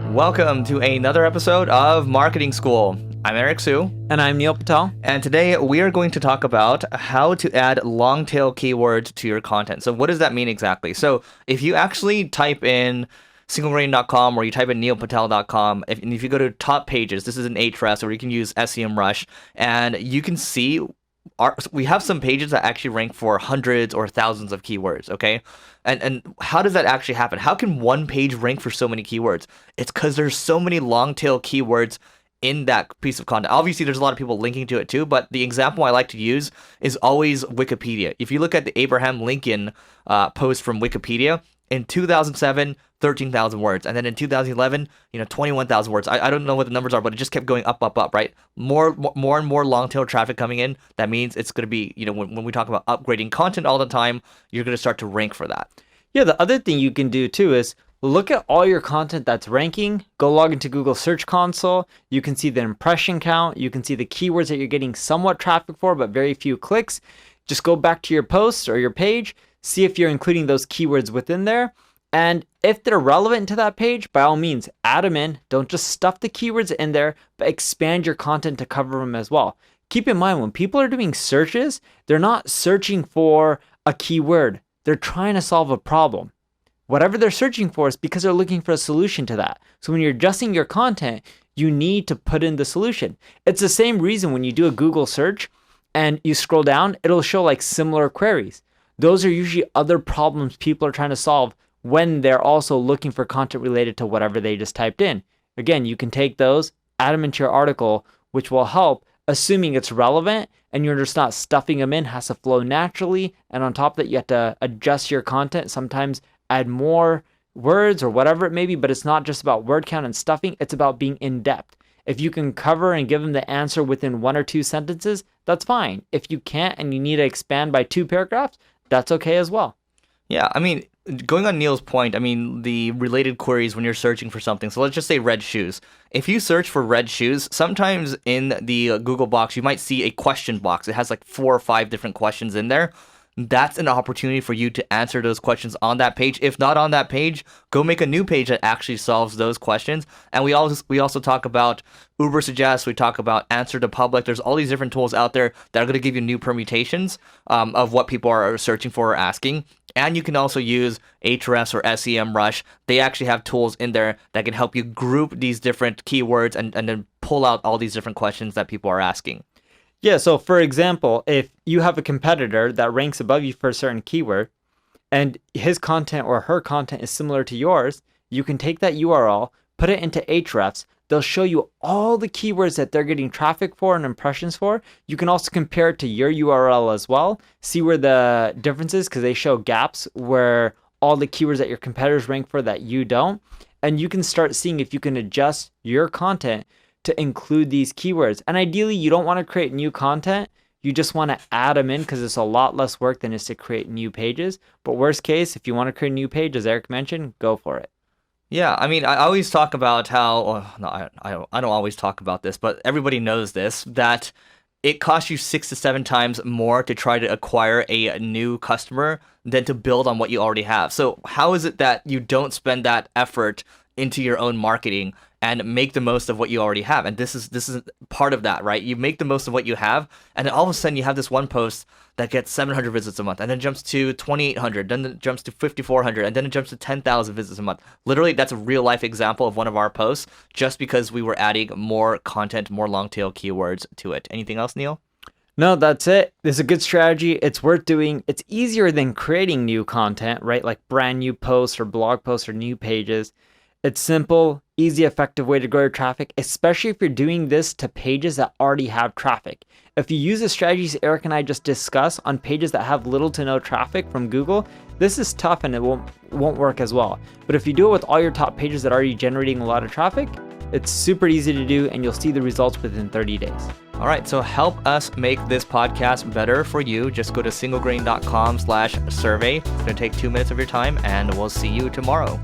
Welcome to another episode of Marketing School. I'm Eric Su. And I'm Neil Patel. And today we are going to talk about how to add long tail keywords to your content. So what does that mean exactly? So if you actually type in singlegrain.com or you type in neilpatel.com, and if you go to top pages, this is an AHREFS, or you can use SEMRush, and you can see we have some pages that actually rank for hundreds or thousands of keywords, okay? And how does that actually happen? How can one page rank for so many keywords? It's because there's so many long tail keywords in that piece of content. Obviously, there's a lot of people linking to it too, but the example I like to use is always Wikipedia. If you look at the Abraham Lincoln post from Wikipedia, in 2007, 13,000 words. And then in 2011, 21,000 words. I don't know what the numbers are, but it just kept going up, right? More and more long tail traffic coming in. That means it's going to be, when we talk about upgrading content all the time, you're going to start to rank for that. Yeah, the other thing you can do too is look at all your content that's ranking. Go log into Google Search Console. You can see the impression count. You can see the keywords that you're getting somewhat traffic for, but very few clicks. Just go back to your post or your page. See if you're including those keywords within there. And if they're relevant to that page, by all means, add them in. Don't just stuff the keywords in there, but expand your content to cover them as well. Keep in mind, when people are doing searches, they're not searching for a keyword. They're trying to solve a problem. Whatever they're searching for is because they're looking for a solution to that. So when you're adjusting your content, you need to put in the solution. It's the same reason when you do a Google search and you scroll down, it'll show like similar queries. Those are usually other problems people are trying to solve when they're also looking for content related to whatever they just typed in. Again, you can take those, add them into your article, which will help, assuming it's relevant and you're just not stuffing them in, has to flow naturally. And on top of that, you have to adjust your content, sometimes add more words or whatever it may be, but it's not just about word count and stuffing, it's about being in depth. If you can cover and give them the answer within 1 or 2 sentences, that's fine. If you can't and you need to expand by 2 paragraphs, that's okay as well. Yeah, going on Neil's point, the related queries when you're searching for something. So let's just say red shoes. If you search for red shoes, sometimes in the Google box, you might see a question box. It has like 4 or 5 different questions in there. That's an opportunity for you to answer those questions on that page. If not on that page, go make a new page that actually solves those questions. And we also talk about Uber Suggest. We talk about Answer to Public. There's all these different tools out there that are going to give you new permutations of what people are searching for or asking. And you can also use AHREFS or SEMRush. They actually have tools in there that can help you group these different keywords and then pull out all these different questions that people are asking. Yeah, so for example, if you have a competitor that ranks above you for a certain keyword and his content or her content is similar to yours, you can take that URL, put it into AHREFS. They'll show you all the keywords that they're getting traffic for and impressions for. You can also compare it to your URL as well, see where the difference is, because they show gaps where all the keywords that your competitors rank for that you don't. And you can start seeing if you can adjust your content to include these keywords. And ideally, you don't want to create new content. You just want to add them in because it's a lot less work than is to create new pages. But worst case, if you want to create a new page, as Eric mentioned, go for it. Yeah, I always talk about how, I don't always talk about this, but everybody knows this, that it costs you 6 to 7 times more to try to acquire a new customer than to build on what you already have. So how is it that you don't spend that effort into your own marketing and make the most of what you already have? And this is part of that, right? You make the most of what you have, and then all of a sudden you have this one post that gets 700 visits a month, and then jumps to 2,800, then it jumps to 5,400, and then it jumps to 10,000 visits a month. Literally, that's a real life example of one of our posts, just because we were adding more content, more long tail keywords to it. Anything else, Neil? No, that's it. It's a good strategy. It's worth doing. It's easier than creating new content, right? Like brand new posts or blog posts or new pages. It's simple, easy, effective way to grow your traffic, especially if you're doing this to pages that already have traffic. If you use the strategies Eric and I just discussed on pages that have little to no traffic from Google, this is tough and it won't work as well. But if you do it with all your top pages that are already generating a lot of traffic, it's super easy to do and you'll see the results within 30 days. All right, so help us make this podcast better for you. Just go to singlegrain.com/survey. It's going to take 2 minutes of your time, and we'll see you tomorrow.